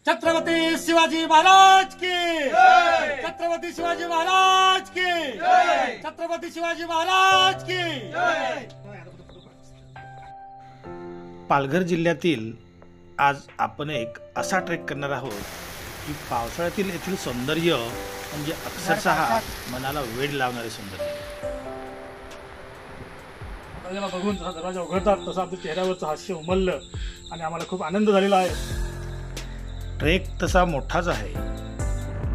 छत्रपती शिवाजी महाराज की जय। छत्रपती शिवाजी महाराज की जय। छत्रपती शिवाजी महाराज की जय। पालघर जिल्ह्यातील आज आपण एक असा ट्रेक करणार आहोत की पावसाळ्यातील येथील सौंदर्य म्हणजे अक्षरशः मनाला वेड लावणारे सौंदर्य. आपल्याला बघून जसा दरवाजा उघडतात तसं आपल्या चेहऱ्यावरचं हास्य उमललं आणि आम्हाला खूप आनंद झालेला आहे. ट्रेक तसा मोठाच आहे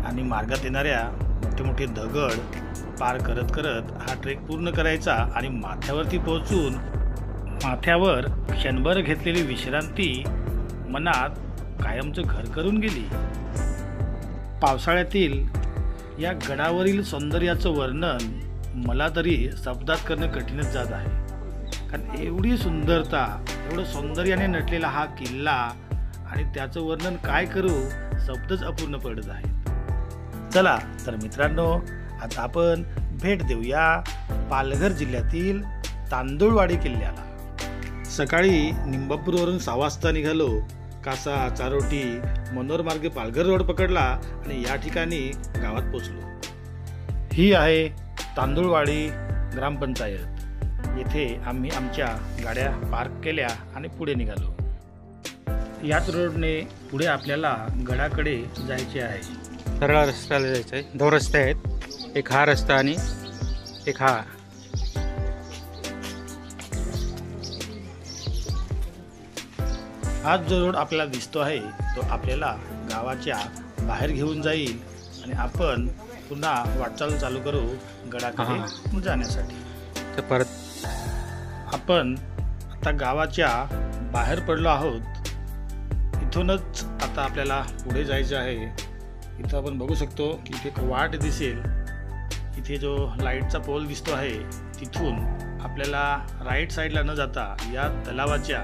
आणि मार्गात येणाऱ्या मोठे मोठे दगड पार करत करत हा ट्रेक पूर्ण करायचा आणि माथ्यावरती पोहोचून माथ्यावर क्षणभर घेतलेली विश्रांती मनात कायमचं घर करून गेली. पावसाळ्यातील या गडावरील सौंदर्याचं वर्णन मला तरी शब्दात करणं कठीणच जात आहे, कारण एवढी सुंदरता, एवढं सौंदर्याने नटलेला हा किल्ला आणि त्याचं वर्णन काय करू, शब्दच अपूर्ण पडत आहेत. चला तर मित्रांनो, आता आपण भेट देऊया पालघर जिल्ह्यातील तांदुळवाडी किल्ल्याला. सकाळी निंबापूरवरून 6 वाजता निघालो. कासा, चारोटी, मनोर मार्गे पालघर रोड पकडला आणि या ठिकाणी गावात पोचलो. ही आहे तांदुळवाडी ग्रामपंचायत. येथे आम्ही आमच्या गाड्या पार्क केल्या आणि पुढे निघालो. याच रोडने पुढे आपल्याला गडाकडे जायचे आहे. सरळ रस्त्याला जायचं आहे. 2 रस्ते आहेत, एक हा रस्ता आणि एक हा. हा जो रोड आपल्याला दिसतो आहे तो आपल्याला गावाच्या बाहेर घेऊन जाईल आणि आपण पुन्हा वाटचाल चालू करू गडाकडे जाण्यासाठी. तर परत आपण आता गावाच्या बाहेर पडलो आहोत. इथूनच आता आपल्याला पुढे जायचं आहे. इथं आपण बघू शकतो की इथे एक वाट दिसेल. इथे जो लाईटचा पोल दिसतो आहे तिथून आपल्याला राईट साईडला न जाता या तलावाच्या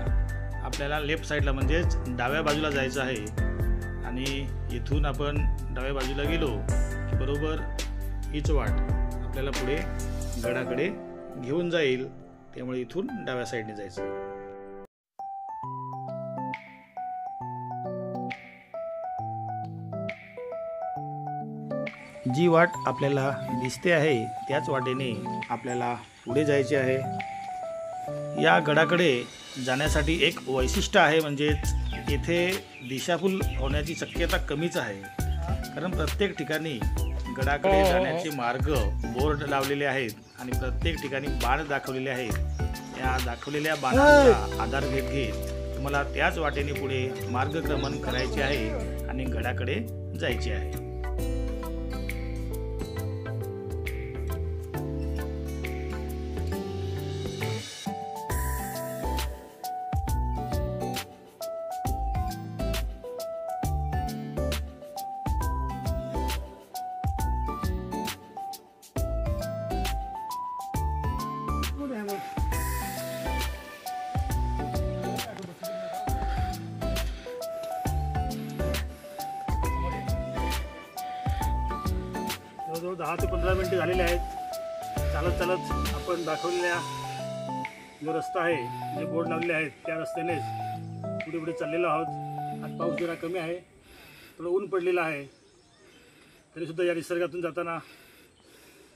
आपल्याला लेफ्ट साईडला म्हणजेच डाव्या बाजूला जायचं आहे. आणि इथून आपण डाव्या बाजूला गेलो की बरोबर हीच वाट आपल्याला पुढे गडाकडे घेऊन जाईल. त्यामुळे इथून डाव्या साईडने जायचं. जी वाट आपल्याला दिसते आहे त्याच वाटेने आपल्याला पुढे जायचे आहे. या गडाकडे जाण्यासाठी एक वैशिष्ट्य आहे, म्हणजेच येथे दिशाभूल होण्याची शक्यता कमीच आहे, कारण प्रत्येक ठिकाणी गडाकडे जाण्याचे मार्ग बोर्ड लावलेले आहेत आणि प्रत्येक ठिकाणी बाण दाखवलेले आहेत. त्या दाखवलेल्या बाणांचा आधार घेत तुम्हाला त्याच वाटेने पुढे मार्गक्रमण करायचे आहे आणि गडाकडे जायचे आहे. जवळजवळ 10 ते 15 मिनिटे झालेले आहेत. चालत चालत आपण दाखवलेल्या जो रस्ता आहे, जे बोर्ड लावलेले आहेत त्या रस्त्यानेच पुढे पुढे चाललेलो आहोत. आज पाऊस जरा कमी आहे, थोडं ऊन पडलेलं आहे, तरीसुद्धा या निसर्गातून जाताना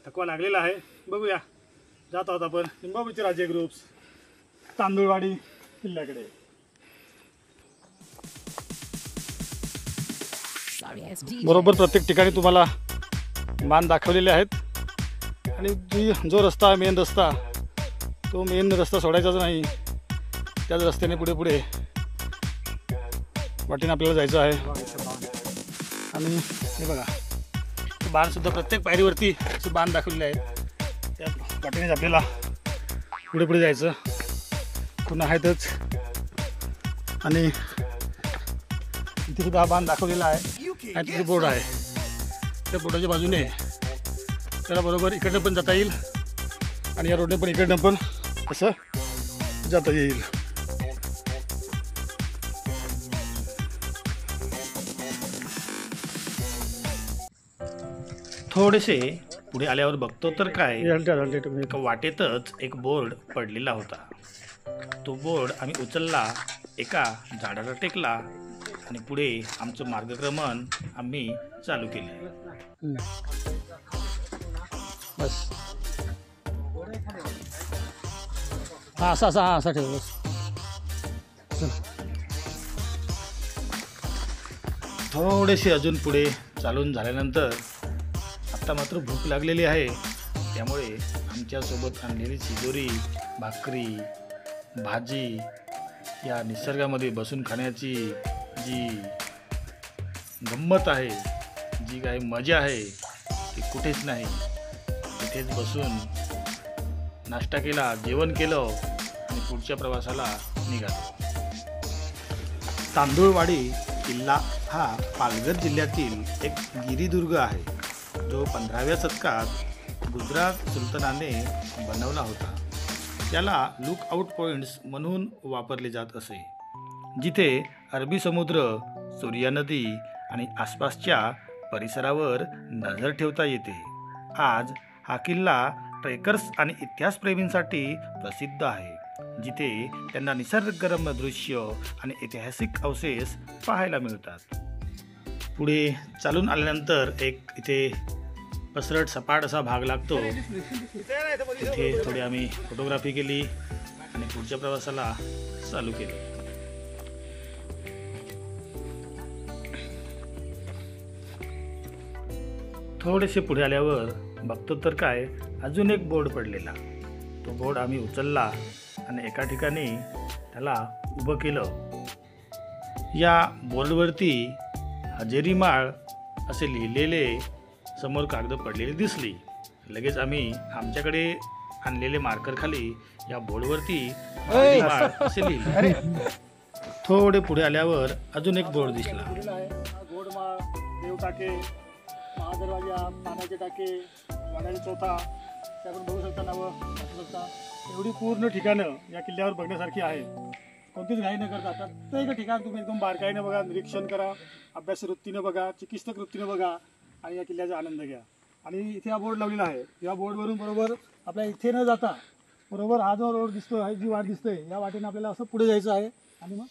थकवा लागलेला आहे. बघूया, जात आहोत आपण निंबापूरचे राजे ग्रुप्स तांदुळवाडी किल्ल्याकडे. बरोबर प्रत्येक ठिकाणी तुम्हाला बाण दाखवलेले आहेत आणि जो रस्ता मेन रस्ता, तो मेन रस्ता सोडायचाच नाही. त्याच रस्त्याने पुढे पुढे वाटेने आपल्याला जायचं आहे. आणि हे बघा, बाणसुद्धा प्रत्येक पायरीवरती असे बाण दाखवलेले आहेत. त्या वाटेनेच आपल्याला पुढे पुढे जायचं. पुन्हा आहेतच आणि इथे सुद्धा बाण दाखवलेला आहे आणि तिथे बोर्ड आहे. त्या बोर्डाच्या बाजूने त्याला बरोबर इकडनं पण जाता येईल आणि या रोडने पण इकडनं पण असं जाता येईल. थोडेसे पुढे आल्यावर बघतो तर काय, एका वाटेतच एक बोर्ड पडलेला होता. तो बोर्ड आम्ही उचलला, एका झाडाला टेकला आणि पुढे आमचं मार्गक्रमण आम्ही चालू केले. बस हा असा ठेव बस. थोडेसे अजून पुढे चालून झाल्यानंतर आत्ता मात्र भूक लागलेली आहे, त्यामुळे आमच्यासोबत आणलेली शिजोरी, भाकरी, भाजी या निसर्गामध्ये बसून खाण्याची जी गंमत आहे, जी काही मजा आहे ती कुठेच नाही. तिथेच बसून नाश्ता केला, जेवण केलं आणि पुढच्या प्रवासाला निघालो. तांदूळवाडी किल्ला हा पालघर जिल्ह्यातील एक गिरिदुर्ग आहे, जो 15व्या शतकात गुजरात सुलतानाने बनवला होता. त्याला लुकआउट पॉईंट्स म्हणून वापरले जात असे, जिथे अरबी समुद्र, सूर्या नदी आणि आसपासच्या परिसरावर नजर ठेवता येते. आज हा किल्ला ट्रेकर्स आणि इतिहासप्रेमींसाठी प्रसिद्ध आहे, जिथे त्यांना निसर्गरम्य दृश्य आणि ऐतिहासिक अवशेष पाहायला मिळतात. पुढे चालून आल्यानंतर एक इथे पसरट सपाट असा भाग लागतो, तिथे थोडी आम्ही फोटोग्राफी केली आणि पुढच्या प्रवासाला चालू केले. थोडेसे पुढे आल्यावर बघतो तर काय, अजून एक बोर्ड पडलेला. तो बोर्ड आम्ही उचलला आणि एका ठिकाणी त्याला उभं केलं. या बोर्डवरती हजेरी माळ असे लिहिलेले समोर कागद पडलेली दिसली. लगेच आम्ही आमच्याकडे आणलेले मार्कर खाली या बोर्डवरती हजेरी माळ असे लिहिले. थोडे पुढे आल्यावर अजून एक बोर्ड दिसला. घोडमाळ, देव टाके, महादरवाजा, पाण्याचे टाके, वाड्याची चौथा, त्याकडून बघू शकता, नावं वाचू शकता. एवढी पूर्ण ठिकाणं या किल्ल्यावर बघण्यासारखी आहे. कोणतीच घाई न करता प्रत्येक ठिकाण तुम्ही एकदम बारकाईनं बघा, निरीक्षण करा, अभ्यास वृत्तीनं बघा, चिकित्सक वृत्तीनं बघा आणि या किल्ल्याचा आनंद घ्या. आणि इथे हा बोर्ड लावलेला आहे. या बोर्डवरून बरोबर आपल्या इथे न जाता बरोबर हा जो रोड दिसतो, जी वाट दिसतोय, या वाटेने आपल्याला असं पुढे जायचं आहे. आणि मग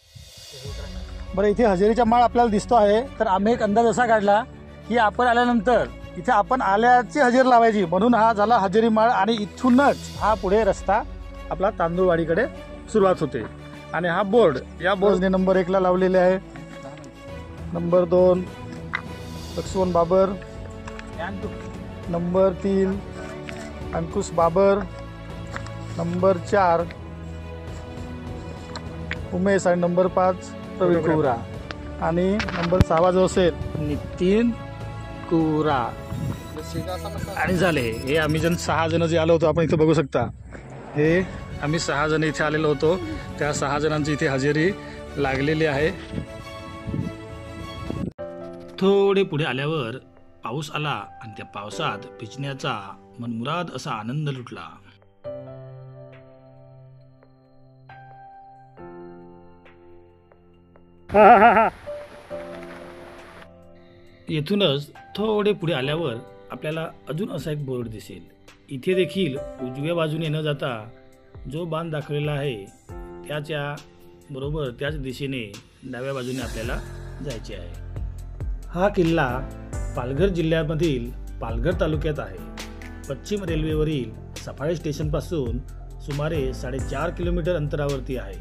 बरं, इथे हजेरीचा माळ आपल्याला दिसतो आहे. तर आम्ही एक अंदाज असा काढला की आपण आल्यानंतर इथे आपण आल्याची हजेरी लावायची, म्हणून हा झाला हजेरी माळ. आणि इथूनच हा पुढे रस्ता आपला तांदूळवाडीकडे सुरुवात होते. आणि हा बोर्ड, या बोर्डने नंबर 1ला लावलेले आहे, नंबर 2 लक्ष्मण बाबर, नंबर 3 अंकुश बाबर, नंबर 4 उमेश आणि नंबर 5 प्रवीण कुरा आणि नंबर 6 जो असेल नितीन कुरा. आणि झाले हे आम्ही 6 जण जे आलो होतो, आपण इथे बघू शकता, हे आम्ही 6 जण इथे आलेलो होतो. त्या 6 जणांची इथे हजेरी लागलेली आहे. थोडे पुढे आल्यावर पाऊस आला आणि त्या पावसात भिजण्याचा मनमुराद असा आनंद लुटला. येथूनच थोडे पुढे आल्यावर आपल्याला अजून असा एक बोर्ड दिसेल. इथे देखील उजव्या बाजूने न जाता जो बाण दाखवलेला आहे त्याच्या बरोबर त्याच दिशेने डाव्या बाजूने आपल्याला जायचे आहे. हा किल्ला पालघर जिल्ह्यामधील पालघर तालुक्यात आहे. पश्चिम रेल्वेवरील सफाळे स्टेशनपासून सुमारे 4.5 किलोमीटर अंतरावरती आहे.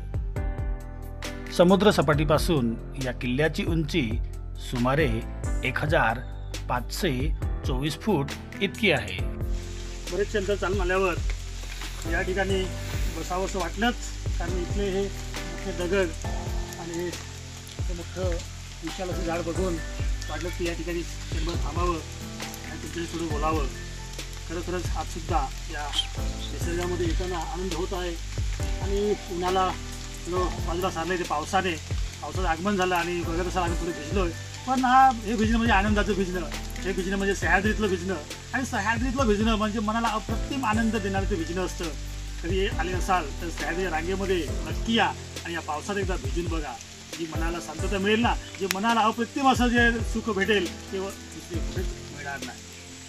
समुद्र सपाटीपासून या किल्ल्याची उंची सुमारे 1524 फूट इतकी आहे. बरेच अंतर चालून आल्यावर या ठिकाणी बसावंसं वाटलंच, कारण इथले हे मोठे दगड आणि हे मोठं विशाल असं झाड बघून वाटलं की या ठिकाणी क्षणभर थांबावं आणि तुमच्याशी थोडं बोलावं. खरंच आजसुद्धा या निसर्गामध्ये येताना आनंद होत आहे. आणि उन्हाला बाजूला सारलं ते पावसाचं आगमन झालं आणि बघत असाल आम्ही थोडं भिजलो आहे. पण हे भिजणं म्हणजे आनंदाचं भिजणं, हे भिजणं म्हणजे सह्याद्रीतलं भिजणं. आणि सह्याद्रीतलं भिजणं म्हणजे मनाला अप्रतिम आनंद देणारं ते भिजणं असतं. कधी आले असाल तर सह्याद्री रांगेमध्ये नक्की या आणि या पावसात एकदा भिजून बघा. जी मनाला शांतता मिळेल ना, जे मनाला अप्रतिम असं जे सुख भेटेल ते दुसरे कुठेच मिळणार नाही.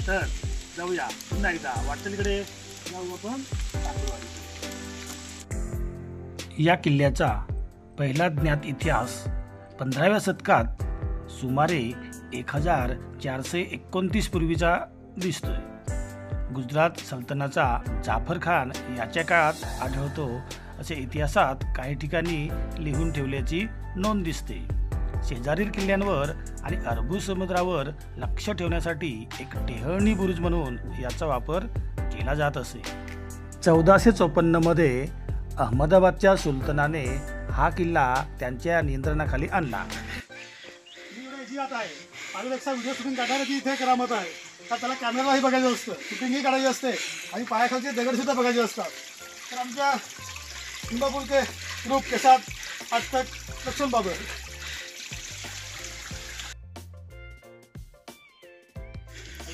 तर जाऊया पुन्हा एकदा वाटचालीकडे जाऊ आपण तांदूळवाडी. या किल्ल्याचा पहिला ज्ञात इतिहास 15व्या शतकात सुमारे 1429 पूर्वीचा दिसतोय. गुजरात सल्तनतचा जाफर खान याच्या काळात आढळतो असे इतिहासात काही ठिकाणी लिहून ठेवल्याची नोंद दिसते. शेजारील किल्ल्यांवर आणि अरबी समुद्रावर लक्ष ठेवण्यासाठी एक टेहळणी बुरुज म्हणून याचा वापर केला जात असे. 1454 मध्ये अहमदाबादच्या सुलतानाने हा किल्ला त्यांच्या नियंत्रणाखाली आणला. जी आता आहे अजून एक व्हिडिओ शूटिंग काढण्याची इथे करामत आहे का त्याला कॅमेराही बघायचं असतं, शूटिंगही काढायची असते आणि पायाखालचे दगडसुद्धा बघायचे असतात. तर आमच्या सिंबापूर के ग्रुप के साथ आज तक लक्ष्मण बाबर.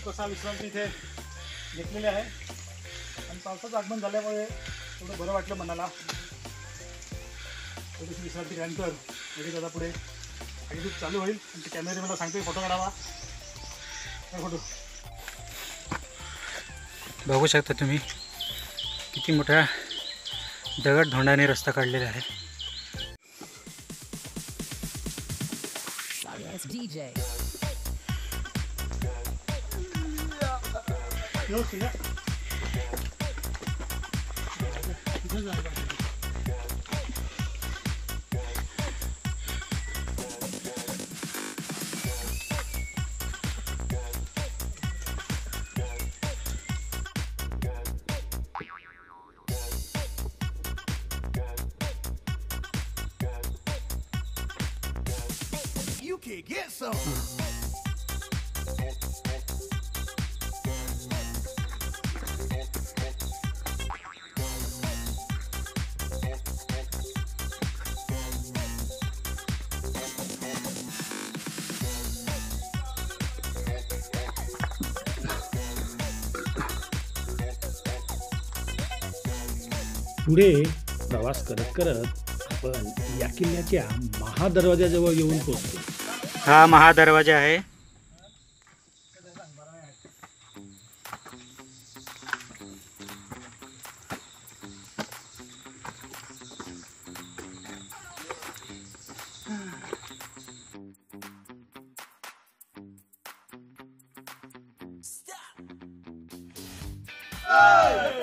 असा विश्रांती इथे घेतलेली आहे आणि पावसाचं आगमन झाल्यामुळे थोडं बरं वाटलं मनाला. थोडीशी विश्रांती घ्यानंतर लगेच आता पुढे आणि खूप चालू होईल. आणि ते कॅमेरे मला सांगतोय फोटो काढावा. फोटो बघू शकता तुम्ही किती मोठ्या दगड धोंडाने रस्ता काढलेला आहे. DJ. You can get some. पुढे प्रवास करत करत आपण या किल्ल्याच्या महादरवाजाजवळ येऊन पोहोचतो. हा महादरवाजा आहे.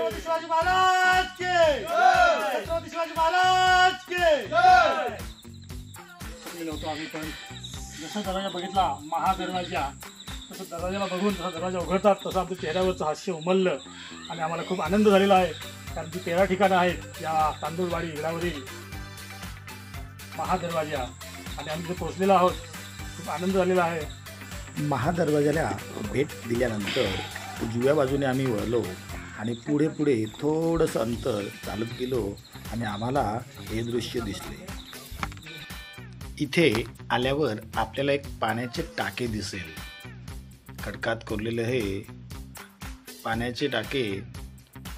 छत्रपती शिवाजी महाराज के छत्रपती शिवाजी महाराज के होतो आम्ही. पण जसं दरवाजा बघितला महादरवाजा तसं दरवाजाला बघून जसा दरवाजा उघडतात तसं आमच्या चेहऱ्यावरचं हास्य उमललं आणि आम्हाला खूप आनंद झालेला आहे. कारण जी 13 ठिकाणं आहेत या तांदूळवाडी गडावरील महादरवाजा आणि आम्ही तिथे पोहोचलेलो आहोत. खूप आनंद झालेला आहे. महादरवाजाला भेट दिल्यानंतर उजव्या बाजूने आम्ही वळलो आणि पुढे पुढे थोडंसं अंतर चालत गेलो आणि आम्हाला हे दृश्य दिसले. इथे आल्यावर आपल्याला एक पाण्याचे टाके दिसेल. खडकात कोरलेले हे पाण्याचे टाके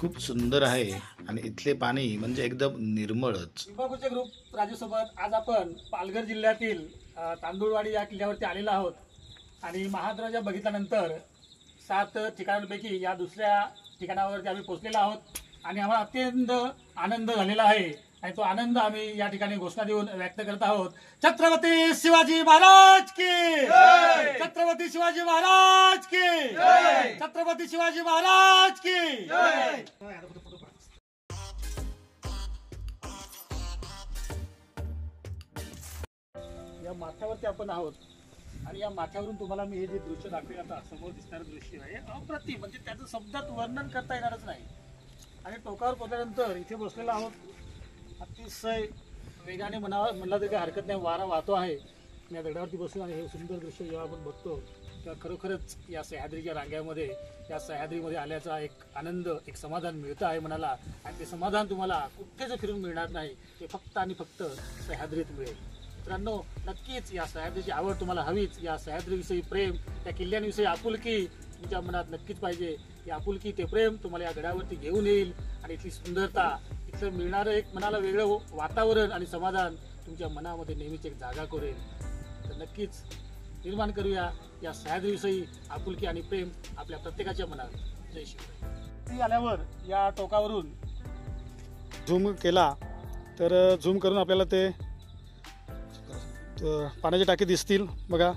खूप सुंदर आहे आणि इथले पाणी म्हणजे एकदम निर्मळच. सिंबापूरचे ग्रुप राजूसोबत आज आपण पालघर जिल्ह्यातील तांदूळवाडी या किल्ल्यावरती आलेलो आहोत आणि महादरवाजा बघितल्यानंतर 7 ठिकाणांपैकी या दुसऱ्या ठिकाणावरती आम्ही पोहोचलेलो आहोत आणि आम्हाला अत्यंत आनंद झालेला आहे आणि तो आनंद आम्ही या ठिकाणी घोषणा देऊन व्यक्त करत आहोत. छत्रपती शिवाजी महाराज की छत्रपती शिवाजी महाराज की छत्रपती शिवाजी महाराज की. या माथ्यावरती आपण आहोत आणि या माथ्यावरून तुम्हाला मी हे जे दृश्य दाखवले आता समोर दिसणारं दृश्य आहे अप्रतिम, म्हणजे त्याचं शब्दात वर्णन करता येणारच नाही. आणि टोकावर पोहोचल्यानंतर इथे बसलेलो आहोत. अतिशय वेगाने म्हणला तरी काही हरकत नाही, वारा वाहतो आहे. या दगडावरती बसून आणि हे सुंदर दृश्य जेव्हा आपण बघतो तेव्हा खरोखरच या सह्याद्रीच्या रांग्यामध्ये या सह्याद्रीमध्ये आल्याचा एक आनंद, एक समाधान मिळतं आहे मनाला. आणि ते समाधान तुम्हाला कुठेच फिरून मिळणार नाही, ते फक्त आणि फक्त सह्याद्रीत मिळेल. मित्रांनो, नक्कीच या सह्याद्रीची आवड तुम्हाला हवीच. या सह्याद्रीविषयी प्रेम, त्या किल्ल्यांविषयी आपुलकी तुमच्या मनात नक्कीच पाहिजे. ही आपुलकी, ते प्रेम तुम्हाला या गडावरती घेऊन येईल आणि इथली सुंदरता, इथलं मिळणारं एक मनाला वेगळं वातावरण आणि समाधान तुमच्या मनामध्ये नेहमीच एक जागा करेल. तर नक्कीच निर्माण करूया या सह्याद्रीविषयी आपुलकी आणि प्रेम आपल्या प्रत्येकाच्या मनात. जय शिवराय. आल्यावर या टोकावरून झूम केला तर झूम करून आपल्याला ते पाण्याचे टाके दिसतील बघा.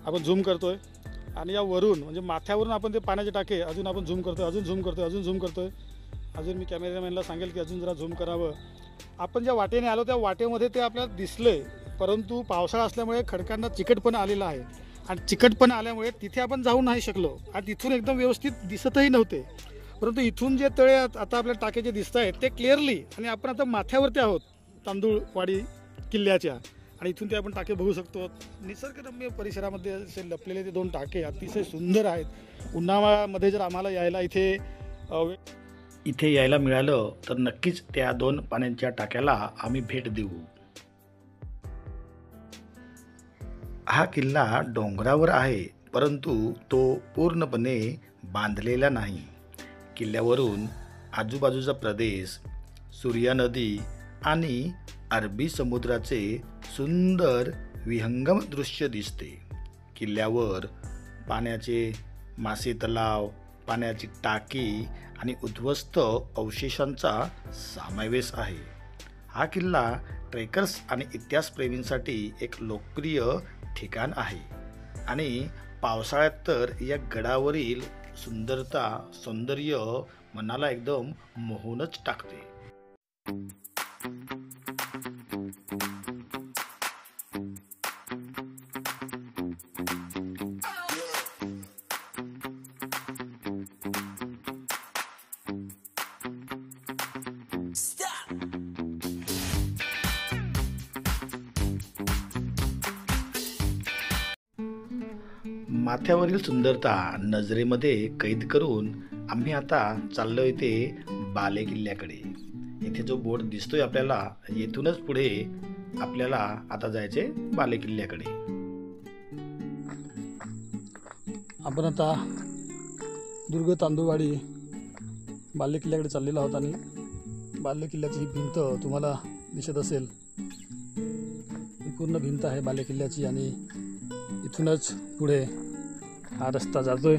आपण झूम करतोय आणि या वरून म्हणजे माथ्यावरून आपण ते पाण्याचे टाके अजून आपण झूम करतोय, अजून झूम करतोय, अजून झूम करतोय. अजून मी कॅमेरामॅनला सांगेल की अजून जरा झूम करावं. आपण ज्या वाटेने आलो त्या वाटेमध्ये ते आपल्याला दिसलंय, परंतु पावसाळा असल्यामुळे खडकांना चिकटपणा आलेला आहे आणि चिकटपणा आल्यामुळे तिथे आपण जाऊ नाही शकलो आणि तिथून एकदम व्यवस्थित दिसतही नव्हते. परंतु इथून जे तळे आता आपल्या टाके जे दिसत आहेत ते क्लिअरली, आणि आपण आता माथ्यावरती आहोत तांदूळवाडी किल्ल्याच्या, आणि इथून ते आपण टाके बघू शकतो. निसर्गरम्य परिसरामध्ये असे लपलेले ते 2 टाके अतिशय सुंदर आहेत. उन्हाळ्यामध्ये जर आम्हाला यायला इथे यायला मिळालं तर नक्कीच त्या 2 पाण्याच्या टाक्याला आम्ही भेट देऊ. हा किल्ला डोंगरावर आहे, परंतु तो पूर्णपणे बांधलेला नाही. किल्ल्यावरून आजूबाजूचा प्रदेश, सूर्या नदी आणि अरबी समुद्राचे सुंदर विहंगम दृश्य दिसते. किल्ल्यावर पाण्याचे मासे तलाव, पाण्याची टाकी आणि उद्ध्वस्त अवशेषांचा समावेश आहे. हा किल्ला ट्रेकर्स आणि इतिहासप्रेमींसाठी एक लोकप्रिय ठिकाण आहे आणि पावसाळ्यात तर या गडावरील सौंदर्य मनाला एकदम मोहूनच टाकते. माथ्यावरील सुंदरता नजरेमध्ये कैद करून आम्ही आता चाललोय ते बाले किल्ल्याकडे. इथे जो बोर्ड दिसतोय आपल्याला, येथूनच पुढे आपल्याला आता जायचे बाले किल्ल्याकडे. आपण आता दुर्ग तांदूळवाडी बाले किल्ल्याकडे चाललेलो आहोत आणि बाले किल्ल्याची ही भिंत तुम्हाला दिसत असेल. ही पूर्ण भिंत आहे बाले किल्ल्याची आणि इथूनच पुढे हा रस्ता जातोय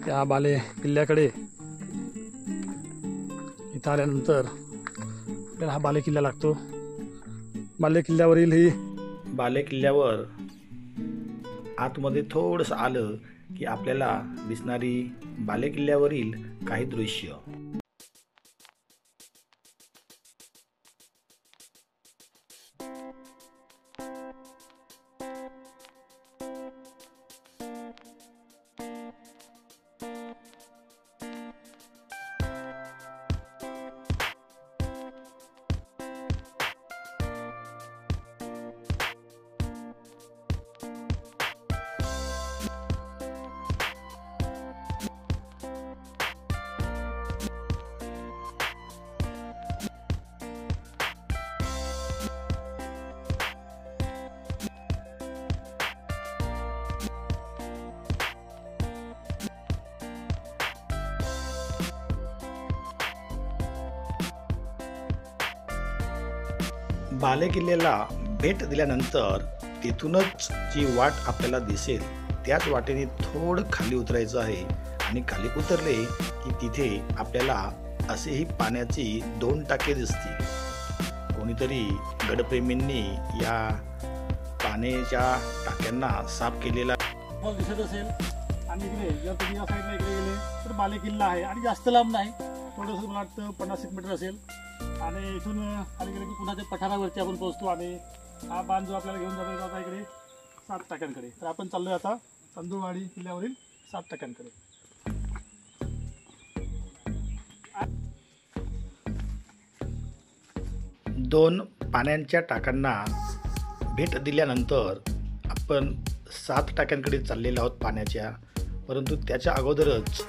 त्या बाले किल्ल्याकडे. इथं आल्यानंतर आपल्याला हा बाले किल्ला लागतो. बाले किल्ल्यावरील ही बाले किल्ल्यावर आतमध्ये थोडंसं आलं की आपल्याला दिसणारी बाले किल्ल्यावरील काही दृश्य. बाले किल्ल्याला भेट दिल्यानंतर तिथूनच जी वाट आपल्याला दिसेल त्याच वाटेने थोडं खाली उतरायचं आहे आणि खाली उतरले की तिथे आपल्याला असेही पाण्याची 2 टाके दिसतील. कोणीतरी गडप्रेमींनी या पाण्याच्या टाक्यांना साफ केलेला दिसत असेल. आणि इकडे जर तुम्ही या साईडला इकडे गेले तर बाले किल्ला आहे आणि जास्त लांब नाही, थोडंसं मला वाटतं 50 मीटर असेल. आणि इथून खाली गेले की पुन्हा ते पठारावरती आपण पोहोचतो आणि हा बांध जो आपल्याला घेऊन जातो आता इकडे 7 टाक्यांकडे. तर आपण चाललोय आता तांदूळवाडी किल्ल्यावरील 7 टाक्यांकडे. दोन पाण्याच्या टाक्यांना भेट दिल्यानंतर आपण 7 टाक्यांकडे चाललेलो आहोत पाण्याच्या. परंतु त्याच्या अगोदरच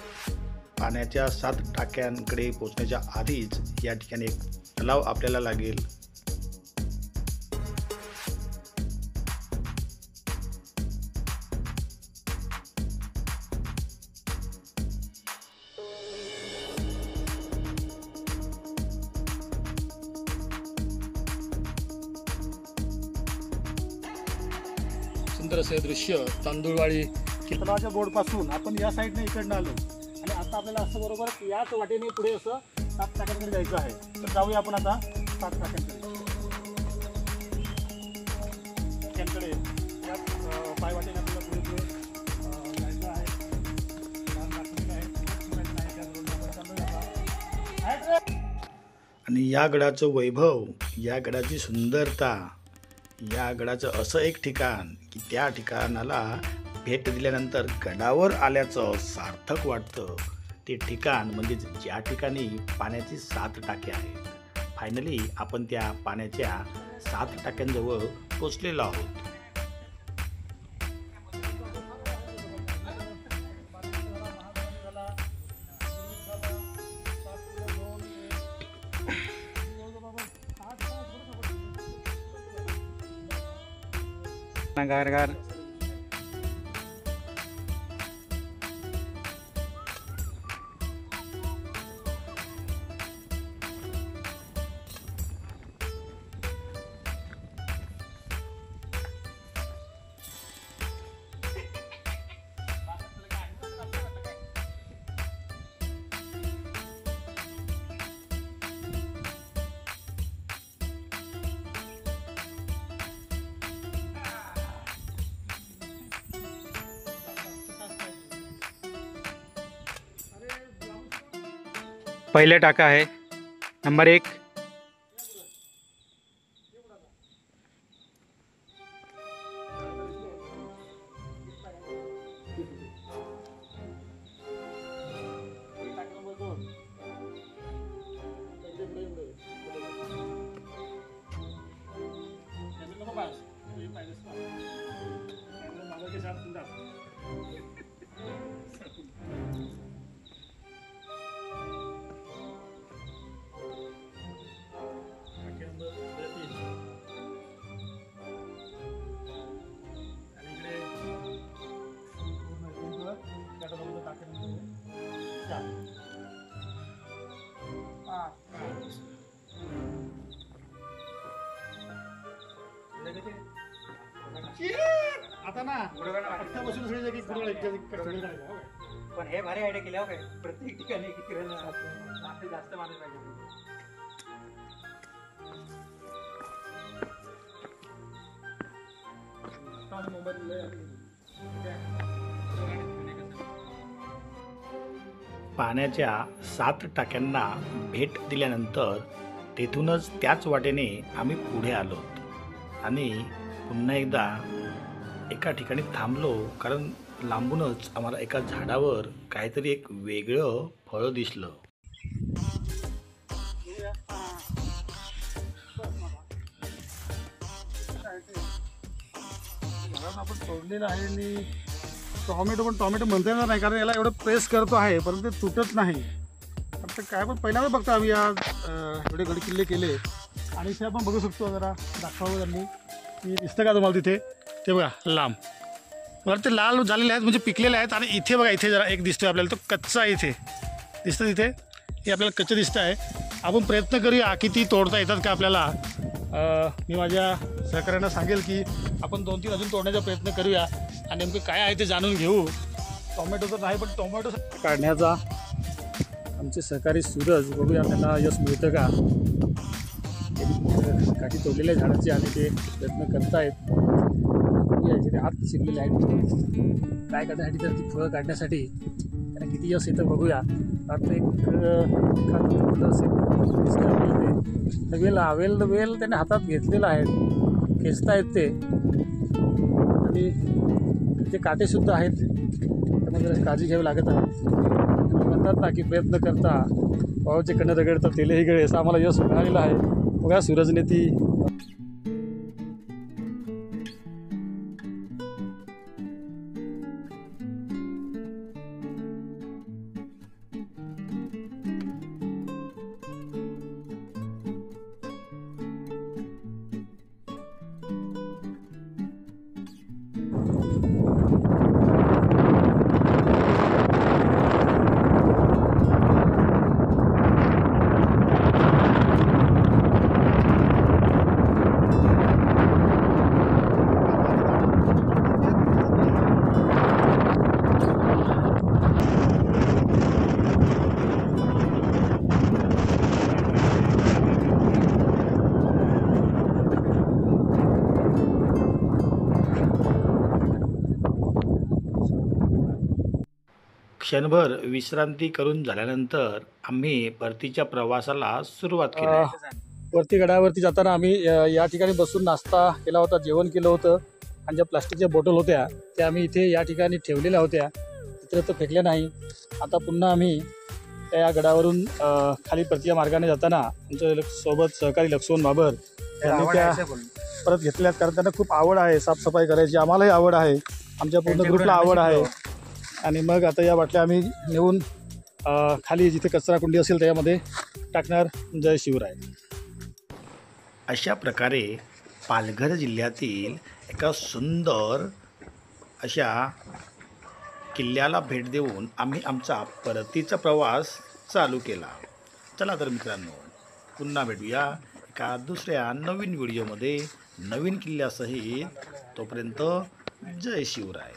पाण्याच्या 7 टाक्यांकडे पोहोचण्याच्या आधीच या ठिकाणी एक तलाव आपल्याला लागेल. सुंदर असे दृश्य तांदूळवाडी तलावाच्या बोर्डपासून आपण या साईडने इकडनं आलो आणि आता आपल्याला असं बरोबर याच वाटेने पुढे असं 7 टाक्यांकडे जायचं आहे. तर जाऊया आपण आता 7 टाक्यांकडे. आणि या गडाचं वैभव, या गडाची सुंदरता, या गडाचं असं एक ठिकाण की त्या ठिकाणाला भेट दिल्यानंतर गडावर आल्याचं सार्थक वाटतं. ते ठिकाण म्हणजे ज्या ठिकाणी पाण्याची 7 टाके आहेत. फायनली आपण त्या पाण्याच्या 7 टाक्यांजवळ पोचलेलो आहोत. गार पहिले टाका आहे नंबर 1. आता ना आता बसून सगळी जागी कुठं एक पण हे भारी आयडिया केल्या काय प्रत्येक ठिकाणी किती जास्त माणूस पाहिजे. पाण्याच्या 7 टाक्यांना भेट दिल्यानंतर तेथूनच त्याच वाटेने आम्ही पुढे आलो आणि पुन्हा एकदा एका ठिकाणी थांबलो, कारण लांबूनच आम्हाला एका झाडावर काहीतरी एक वेगळं फळ दिसलं. आपण तोडलेलं आहे आणि टॉमॅटो म्हणता येणार नाही, कारण याला एवढं प्रेस करतो आहे परंतु ते तुटत नाही. आता काय पण पहिल्यांदा बघतो आम्ही या एवढे गडकिल्ले केले आणि इथे आपण बघू शकतो. जरा दाखवावं त्यांनी की दिसतं का तुम्हाला तिथे ते बघा लांब, बरं ते लाल झालेले आहेत म्हणजे पिकलेले आहेत. आणि इथे बघा, इथे जरा एक दिसतोय आपल्याला, तो कच्चा आहे. इथे दिसतं, तिथे हे आपल्याला कच्चं दिसतं आहे. आपण प्रयत्न करूया की ती तोडता येतात का आपल्याला. मी माझ्या सहकाऱ्यांना सांगेल की आपण 2-3 अजून तोडण्याचा प्रयत्न करूया आणि नेमकं काय आहे ते जाणून घेऊ. टोमॅटो तर नाही, पण टोमॅटो काढण्याचा आमचे सहकारी सूरज, बघूया त्यांना यश मिळतं का. काठी तोडलेल्या झाडाची आणि ते प्रयत्न करतायत. ते हात शिरलेले आहेत काय करण्यासाठी, तर ती फळं काढण्यासाठी त्यांना किती यश येतं बघूया. आता एक फुलं असेल वेल त्याने हातात घेतलेलं आहे, खेचतायत ते. आणि ते काटेसुद्धा आहेत, त्यामुळे जरा काळजी घ्यावी लागत आहे. म्हणतात ना की प्रयत्न करता पावाचे कणं रगडतात तेलही गळे, असं आम्हाला यश मिळालेलं आहे. बघा सूरजने ती क्षणभर विश्रांती करून झाल्यानंतर आम्ही परतीच्या प्रवासाला सुरुवात केली. वरती गडावरती जाताना आम्ही या ठिकाणी बसून नाश्ता केला होता, जेवण केलं होतं आणि ज्या प्लास्टिकच्या बॉटल होत्या त्या आम्ही इथे या ठिकाणी ठेवलेल्या होत्या, तिथे तर फेकल्या नाही. आता पुन्हा आम्ही त्या गडावरून खाली परतीच्या मार्गाने जाताना आमच्या सोबत सहकारी लक्ष्मण बाबर यांनी त्या परत घेतल्यात, कारण त्यांना खूप आवड आहे साफसफाई करायची. आम्हालाही आवड आहे, आमच्या पूर्ण ग्रुपला आवड आहे. आणि मग आता या बाटल्या आम्ही नेऊन खाली जिथे कचरा कुंडी असेल त्यामध्ये टाकणार. जय शिवराय. अशा प्रकारे पालघर जिल्ह्यातील एका सुंदर अशा किल्ल्याला भेट देऊन आम्ही आमचा परतीचा प्रवास चालू केला. चला तर मित्रांनो, पुन्हा भेटूया एका दुसऱ्या नवीन व्हिडिओमध्ये नवीन किल्ल्यासहित. तोपर्यंत जय शिवराय.